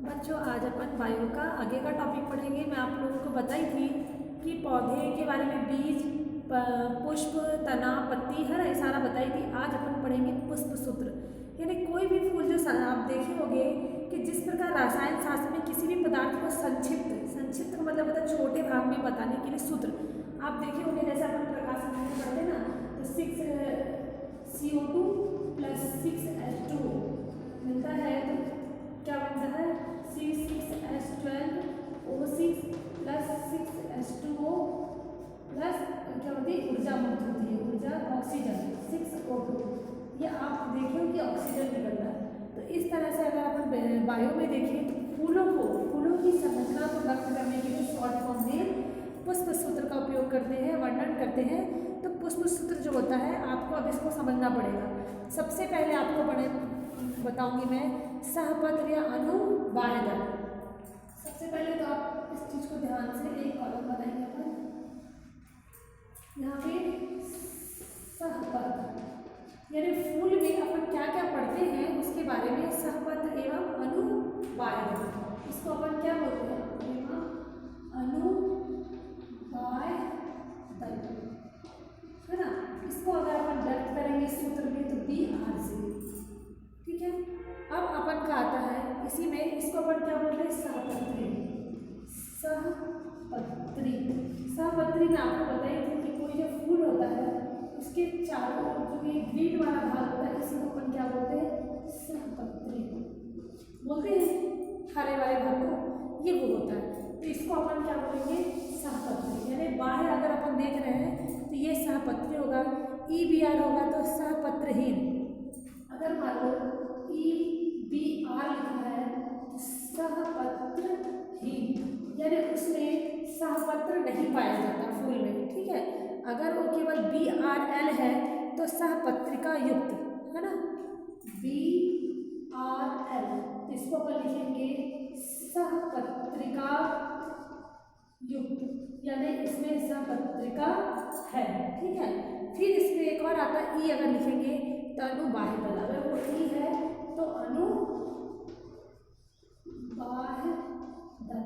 बच्चों आज अपन बायो का आगे का टॉपिक पढ़ेंगे। मैं आप लोगों को बताई थी कि पौधे के बारे में बीज, पुष्प, तना, पत्ती हर सारा बताई थी। आज अपन पढ़ेंगे पुष्प सूत्र, यानी कोई भी फूल जो आप देखे होंगे कि जिस प्रकार रसायन शास्त्र में किसी भी पदार्थ को संक्षिप्त का मतलब होता है छोटे भाग में बताने के लिए सूत्र। आप देखे होंगे जैसे अपन प्रकाश में पढ़ते हैं ना, तो 6 CO2 + 6 H2O मिलता है, तो क्या बनता है C6H12O6 + 6H2O प्लस क्या होती है ऊर्जा मुक्त होती है, ऊर्जा ऑक्सीजन 6O2। ये आप देखिए कि ऑक्सीजन निकल रहा है। तो इस तरह से अगर अपन बायो में देखें तो फूलों की संरचना को व्यक्त करने के लिए शॉर्ट फॉर्म में पुष्प सूत्र का उपयोग करते हैं, वर्णन करते हैं। तो पुष्प सूत्र जो होता है आपको अब इसको समझना पड़ेगा। सबसे पहले आपको बताऊंगी मैं सहपत्र या अनुबाह्य दल। सबसे पहले तो आप इस चीज को ध्यान से एक कॉलम बनाएंगे अपन, यहाँ पे सहपत्र यानी फूल में अपन क्या क्या पढ़ते हैं उसके बारे में। सहपत्र एवं अनुबाह्य दल, इसको अपन क्या बोलते हैं, अनुबाह्य दल, है ना। इसको अगर अपन व्यक्त करेंगे सूत्र में तो BR से, ठीक है। अब अपन का आता है इसी में, इसको अपन क्या बोलते हैं, सहपत्री में आपको बताइए थी कि कोई जो फूल होता है उसके चारों जो ये ग्रीन वाला भाग होता है इसी को अपन क्या बोलते हैं, सहपत्री बोलते हैं। हरे वाले भाग को ये वो होता है, तो इसको अपन क्या बोलेंगे, सहपत्री। यानी बाहर अगर अपन देख रहे हैं तो ये सहपत्री होगा। EBR होगा तो सहपत्रहीन। अगर मान लो EBR लिखा है तो सहपत्रहीन, यानी उसमें सहपत्र नहीं पाया जाता फूल में, ठीक है। अगर वो केवल BRL है तो सहपत्रिका युक्त, है ना, BRL, तो इसको अपन लिखेंगे सहपत्रिका युक्त, यानी इसमें सहपत्रिका है, ठीक है। फिर इसमें एक और आता है E, अगर लिखेंगे तो अनुबाह्य दल। अगर वो E है तो अनुबाह्य दल,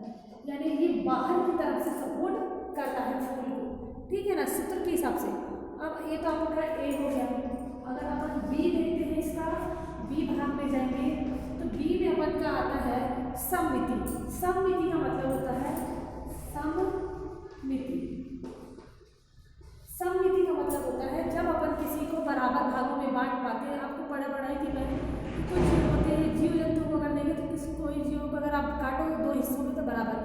यानी ये बाहर की तरफ से सपोर्ट करता है फूल को, ठीक है ना, सूत्र के हिसाब से। अब ये तो आपका A हो गया। अगर अपन B देखते हैं, इसका B भाग में जाएंगे तो B में अपन का आता है सममिति। सममिति का मतलब होता है सममिति। सममिति का मतलब होता है जब अपन किसी को बराबर भागों में बांट पाते हैं। आपको पढ़ाई थी मैंने, कुछ जीव होते हैं, जीव जंतु को अगर लेंगे तो किसी कोई जीव को अगर आप काटो 2 हिस्सों में तो बराबर,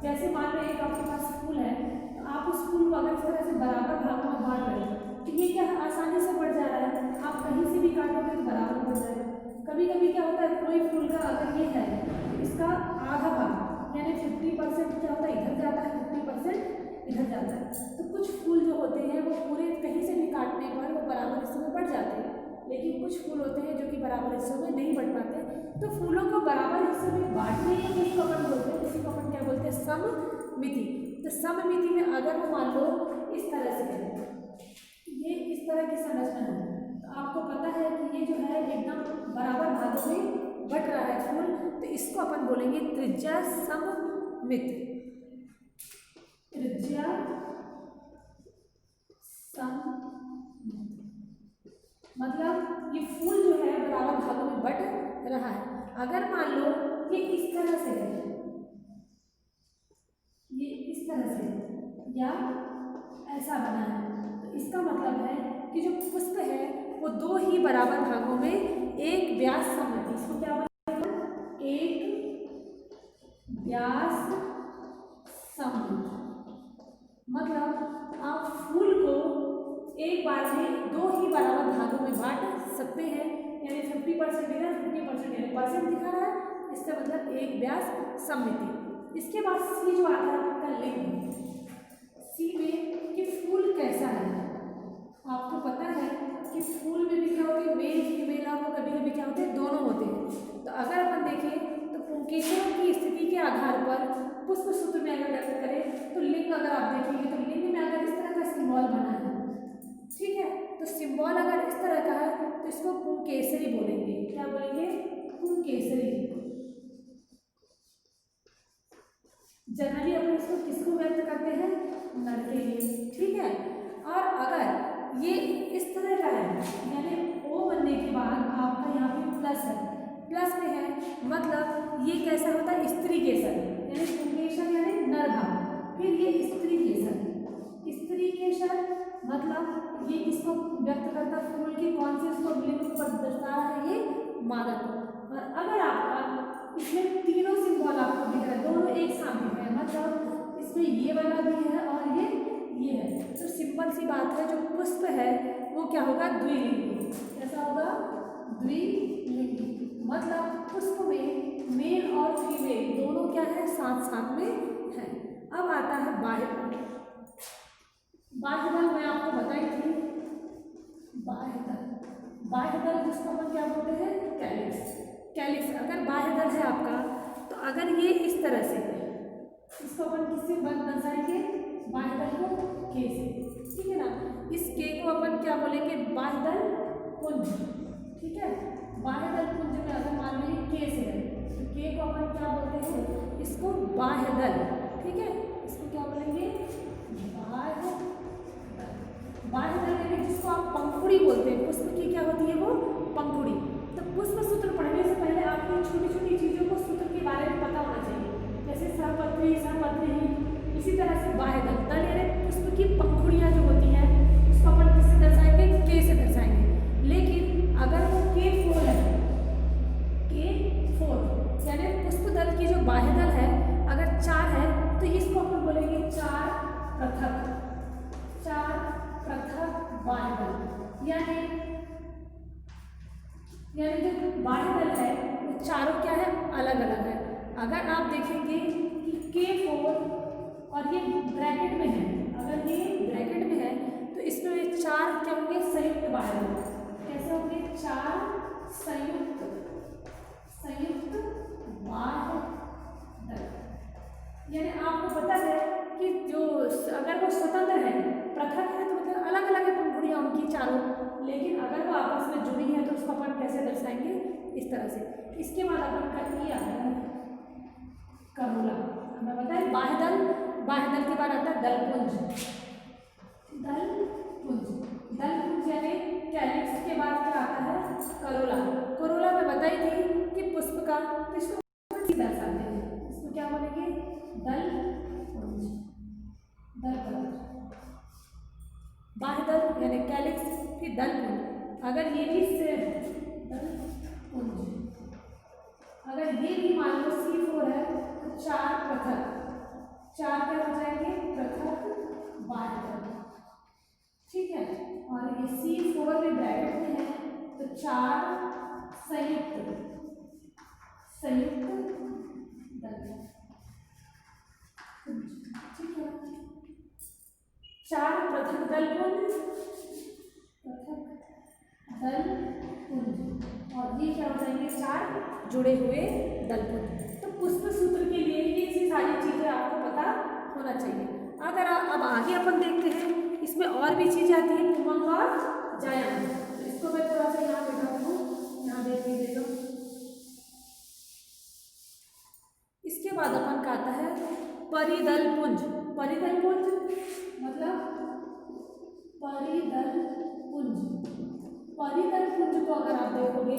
जैसे मान लो एक आपके पास फूल है तो आप उस फूल को अगर इस तरह से बराबर भागों में बांट रहे हैं तो ये क्या आसानी से बढ़ जा रहा है, आप कहीं से भी काटोगे तो बराबर बढ़ जाएगा। कभी कभी क्या होता है, कोई फूल का अगर ये है तो इसका आधा भाग यानी 50% क्या होता है इधर जाता है, 50% इधर जाता है। तो कुछ फूल जो होते हैं वो पूरे कहीं से भी काटने पर वो बराबर हिस्सों में बढ़ जाते हैं, लेकिन कुछ फूल होते हैं जो कि बराबर हिस्सों में नहीं बढ़ पाते। तो फूलों को बराबर हिस्सों में बांटने के लिए इसको अपन बोलते हैं, इसी को अपन क्या बोलते हैं, सममिति। तो सममिति में अगर वो मान लो इस तरह से है, ये इस तरह की संरचना है, तो आपको पता है कि ये जो है एकदम बराबर भागों में बट रहा है फूल, तो इसको अपन बोलेंगे त्रिज्या सममित। त्रिज्या सममित मतलब ये फूल जो है बराबर भागों में बट रहा है। अगर मान लो ये इस तरह से है, ये इस तरह से या ऐसा बना है, तो इसका मतलब है कि जो पुष्प है वो 2 ही बराबर भागों में एक व्यास सममिति, इसको क्या बोलते हैं, एक व्यास सममिति। मतलब आप फूल को एक बार में 2 ही बराबर भागों में बांट सकते हैं, यानी 50% इधर 50% इधर, परसेंट दिखा रहा है, इसका मतलब एक व्यास सममिति। इसके बाद C जो आता है आपका लिंग, C में कि फूल कैसा है। आपको पता है कि फूल में भी क्या होते हैं, मेल फीमेल, आपको कभी कभी क्या होते हैं, दोनों होते हैं। तो अगर अपन देखें तो पुंकेसर की स्थिति के आधार पर पुष्प सूत्र में अगर व्यक्त करें तो लिंग अगर आप देखेंगे तो लिंग में अगर इस तरह का सिंबल बना है, ठीक है, तो सिंबल अगर इस तरह का है तो इसको पुंकेसरी बोलेंगे। क्या बोलेंगे, पुंकेसरी। व्यक्त करते हैं? नर के लिए। ठीक है। और अगर ये इस तरह का है, यानी ओ बनने के बाद आपका यहाँ पे प्लस है, प्लस में है, मतलब ये कैसा होता है? स्त्री केसर, यानी पुंकेसर यानी नर भाग। फिर ये स्त्री केसर, स्त्री केसर मतलब ये किसको व्यक्त करता है? फूल की कौन सी उसको लिंग पर दर्शा है? ये मादा को। और अगर आपका इसमें तीनों सिंबल आपको दिख रहा है, दोनों एक साथ दिख रहे हैं, मतलब इसमें ये वाला भी है और ये है, तो सिंपल सी बात है, जो पुष्प है वो क्या होगा? द्विलिंगी। कैसा होगा? द्विलिंगी। मतलब पुष्प में मेल और फीमेल दोनों क्या है? साथ साथ में है। अब आता है बाह्य दल। बाह्य दल मैं आपको बताई थी, बाह्य दल, बाह्य दल जिसको अपन क्या बोलते हैं? कैलिक्स। कैलिक्स अगर बाह्य दल है आपका, तो अगर ये इस तरह से है, इसको अपन किससे दर्शाएंगे? बाह्य दल को के से। ठीक है ना। इस के को अपन क्या बोलेंगे? बाह्य दल पुंज। ठीक है। बाह्य दल पुंज में अगर मान लीजिए के से है, तो के को अपन क्या बोलते हैं? इसको बाह्य दल। ठीक है। इसको क्या बोलेंगे? बाह्य दल। बाह्य दल यानी जिसको आप पंखुड़ी बोलते हैं, पुष्प की क्या होती है? वो पंखुड़ी। तो पुष्प सूत्र पढ़ने से पहले आपको छोटी छोटी चीजों को सूत्र के बारे में पता होना चाहिए, जैसे सहपत्री, सहपत्री। इसी तरह से बाह्य दल, दल यानी पुष्प की पंखुड़ियां जो होती हैं, उसको अपन किससे दर्शाएंगे? के से दर्शाएंगे। लेकिन अगर वो के फोर है, के फोर यानी पुष्प दल की जो बाह्य दल है अगर 4 है, तो इसको अपन बोलेंगे 4 पृथक, 4 पृथक बाह्य दल। यानी जो बाह्य दल है वो चारों क्या है? अलग अलग है। अगर आप देखेंगे कि K4 और ये ब्रैकेट में है, अगर ये ब्रैकेट में है तो इसमें 4 क्या होंगे? संयुक्त बाह्य दल। कैसे होंगे? 4 संयुक्त बाह्य दल। यानी आपको पता है कि जो अगर वो स्वतंत्र है, पृथक है, तो मतलब अलग अलग है पंखुड़ियाँ उनकी चारों, लेकिन अगर वो आपस में जुड़ी है तो उसको अपन कैसे दर्शाएंगे? इस तरह से। इसके बाद अपन का ये आता है करोला। हमें बताएं बाह्य दल, बाह्य दल के बाद आता है दलपुंज। दलपुंज, दलपुंज यानी कैलिक्स के बाद क्या आता है? करोला। करोला में बताई थी कि पुष्प का किसको दर्शाते हैं? इसको क्या बोलेंगे? दलपुंज, दलपुंज। बाह्य दल यानी कैलिक्स, फिर दलपुंज। अगर ये भी दलपुंज, अगर ये भी मान लो C4 है, तो 4 पृथक, 4 क्या हो जाएंगे? पृथक बाह्य दल। ठीक है। और ये C4 में ब्रैकेट में है, तो 4 संयुक्त दल। ठीक है। 4 पृथक दलपुंज, और ये क्या हो जाएंगे? 4 जुड़े हुए दलपुंज। तो पुष्प सूत्र के लिए ये सारी चीजें आपको पता होना चाहिए। अगर अब आगे अपन देखते हैं, इसमें और भी चीजें आती हैं, पुमंग और जायंत। तो इसको मैं थोड़ा सा यहाँ बैठा हूँ, यहाँ देख लीजिए। तो इसके बाद अपन का आता है परिदल पुंज। परिदल पुंज मतलब परिदल पुंज। परिदल पुंज को अगर आप देखोगे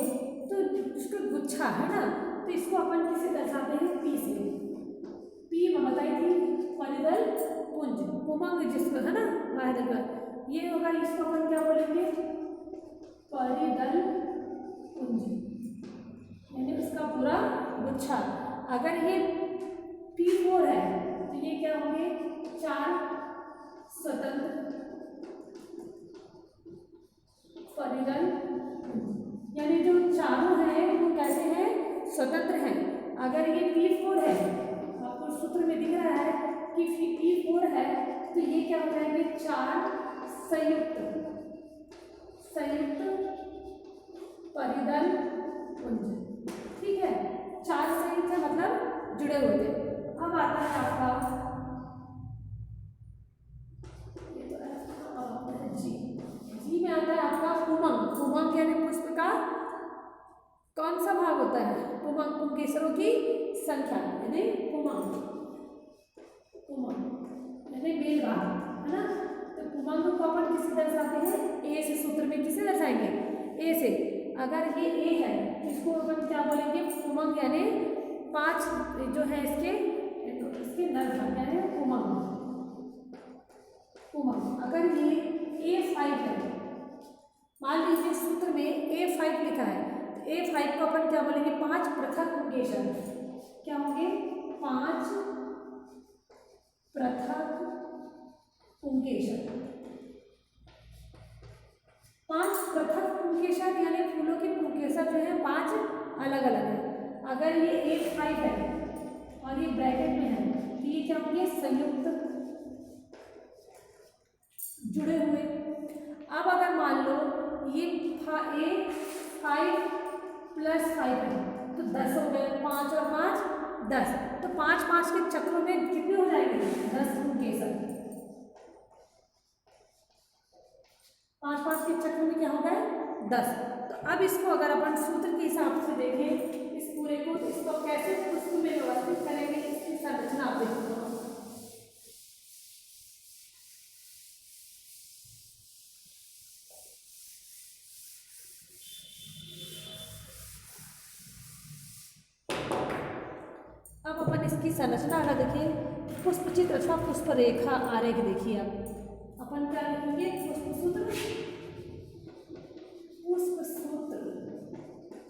तो उसका गुच्छा है ना, तो इसको अपन किसे दर्शाते हैं? पी से। पी में बताई थी परिदल पुंज, पुमंग जिसको है ना बाह्य दल का, ये होगा। इसको अपन क्या बोलेंगे? परिदल पुंज, यानी उसका पूरा गुच्छा। अगर ये P4 है तो ये क्या होंगे? 4 स्वतंत्र परिदल, यानी जो चारों हैं वो कैसे हैं? स्वतंत्र हैं। अगर ये P4 है, आपको सूत्र में दिख रहा है कि P4 है, तो ये क्या हो जाएंगे? 4 संयुक्त परिदल पुंज। ठीक है। 4 संयुक्त है मतलब जुड़े हुए थे। अब आता है आपका जी में आता है आपका पुमंग। पुमंग यानी पुष्प का कौन सा भाग होता है? पुमंग, पुंकेसरों की संख्या यानी पुमंग। उमंग यानी मेल भाग, है ना। तो उमंग को अपन किससे दर्शाते हैं, ए से, सूत्र में किससे दर्शाएंगे, ए से। अगर ये ए है तो इसको अपन क्या बोलेंगे, उमंग यानी 5 जो है इसके नर भाग यानी उमंग। उमंग अगर ये A5 है, मान लीजिए सूत्र में A5 लिखा है, तो A5 को अपन क्या बोलेंगे, 5 पृथक पुंकेसर। क्या होंगे, 5 पृथक पुंकेसर। 5 पृथक पुंकेसर यानी फूलों के पुंकेसर जो है 5 अलग अलग है। अगर ये A5 है और ये ब्रैकेट में है तो ये क्या होंगे, संयुक्त जुड़े हुए। अब अगर मान लो ये A5 + 5 है तो 10 हो गए, 5 और 5 10, तो 5 के चक्रों में कितने हो जाएंगे, 10 पुंकेसर। 5 के चक्र में क्या हो गए, 10। तो अब इसको अगर अपन सूत्र के हिसाब से देखें इस पूरे को, तो इसको कैसे पुष्प में व्यवस्थित करेंगे, इसकी संरचना आप देखो। अब अपन इसकी संरचना अगर देखें, पुष्प चित्र अथवा पुष्प रेखा आरेख देखिए आप। अपन क्या लिखेंगे, पुष्प सूत्र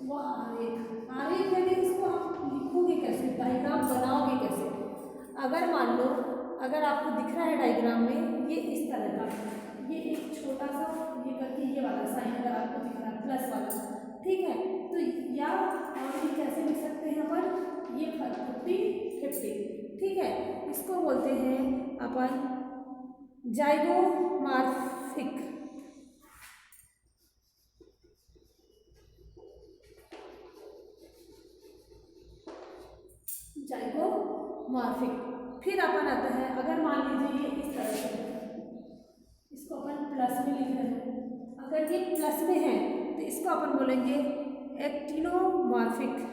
व आरेख। आरेख यानी इसको आप लिखोगे कैसे, डायग्राम बनाओगे कैसे। अगर मान लो, अगर आपको दिख रहा है डायग्राम में ये इस तरह का, ये एक छोटा सा ये करके ये वाला साइन अगर आपको दिख रहा है प्लस वाला, ठीक है, तो या और ये कैसे लिख सकते हैं अपन, ये 50-50, ठीक है। इसको बोलते हैं अपन जाइगोमॉर्फिक। जाइगोमॉर्फिक। फिर अपन आता है, अगर मान लीजिए ये इस तरह से, इसको अपन प्लस में लिख रहे हैं, अगर ये प्लस में है तो इसको अपन बोलेंगे एक्टिनोमॉर्फिक।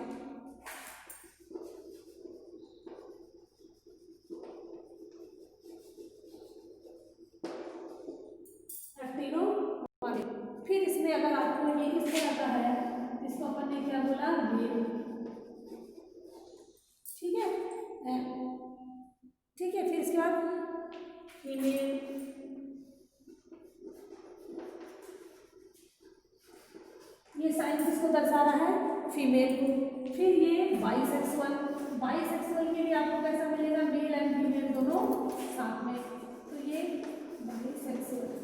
फिर इसमें अगर आपको ये इस तरह का है तो इसको अपन ने क्या बोला, मेल, ठीक है, ठीक है। फिर इसके बाद फीमेल, ये साइन किसको दर्शा रहा है, फीमेल को। फिर ये बाइसेक्सुअल, बाइसेक्सुअल के लिए आपको कैसा मिलेगा, मेल एंड फीमेल दोनों साथ में, तो ये बाइसेक्सुअल,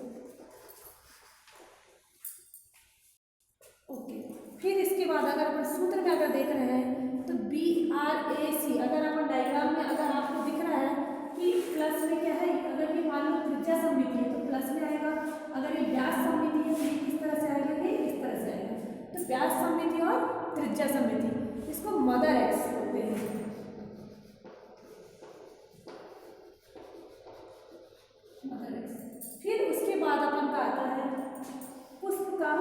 ओके। फिर इसके बाद अगर अपन सूत्र में अगर देख रहे हैं तो BRAC, अगर अपन डायग्राम में अगर आपको दिख रहा है कि प्लस में क्या है, अगर ये मान लो त्रिज्या सममिति है तो प्लस में आएगा, अगर ये व्यास सममिति है तो ये किस तरह से आएगा, ये इस तरह से आएगा। तो व्यास सममिति और त्रिज्या सममिति, इसको मदर एक्स बोलते हैं। Mother x. फिर उसके बाद अपन का आता है पुष्प का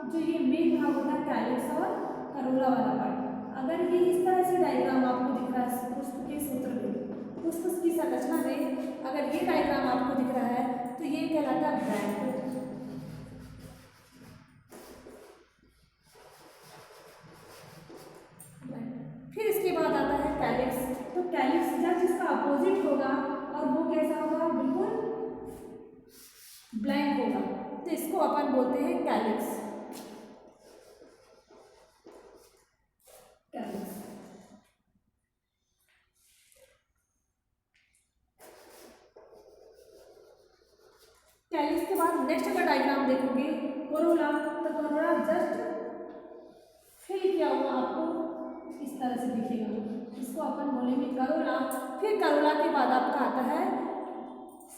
जो ये मेन भाग होता है, कैलिक्स और करोला वाला पार्ट। अगर ये इस तरह से डायग्राम आपको दिख रहा है पुष्प के सूत्र में, पुष्प की संरचना में अगर ये डायग्राम आपको दिख रहा है तो ये कहलाता है ब्रैंक। फिर इसके बाद आता है कैलिक्स। तो कैलिक्स जब जिसका अपोजिट होगा और वो कैसा होगा, बिल्कुल ब्लैंक होगा, तो इसको अपन बोलते हैं कैलिक्स। कैलिक्स के बाद नेक्स्ट अगर डायग्राम देखोगे कोरोला, तो कोरोला जस्ट फिल किया हुआ आपको इस तरह से दिखेगा, इसको अपन बोलेंगे करोला। फिर करोला के बाद आपका आता है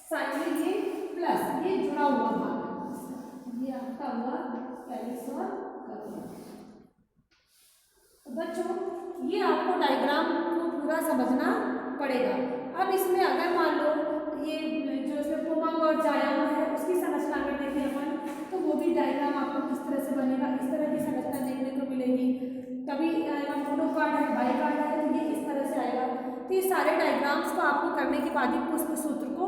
साइन, ये प्लस, ये जुड़ा हुआ भाग, ये आपका हुआ कैलिक्स और करोला। तो बच्चों ये आपको डायग्राम को पूरा समझना पड़ेगा। अब इसमें अगर मान लो ये जो इसमें पुमंग और जायांग है उसकी संरचना अगर देखें अपन, तो वो भी डायग्राम आपको किस तरह से बनेगा, इस तरह की संरचना देखने को मिलेगी। कभी मोनोकार्ड है, बाइकार्ड है, तो ये इस तरह से आएगा। तो ये सारे डायग्राम्स को आपको करने के बाद ही पुष्प सूत्र को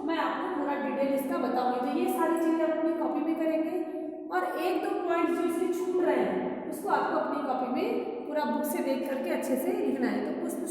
मैं आपको पूरा डिटेल इसका बताऊंगी। तो ये सारी चीज़ें अपनी कॉपी में करेंगे और एक दो पॉइंट जो इसके छूट रहे हैं उसको आपको अपनी कॉपी में पूरा बुक से देख करके अच्छे से लिखना है। तो पुष्प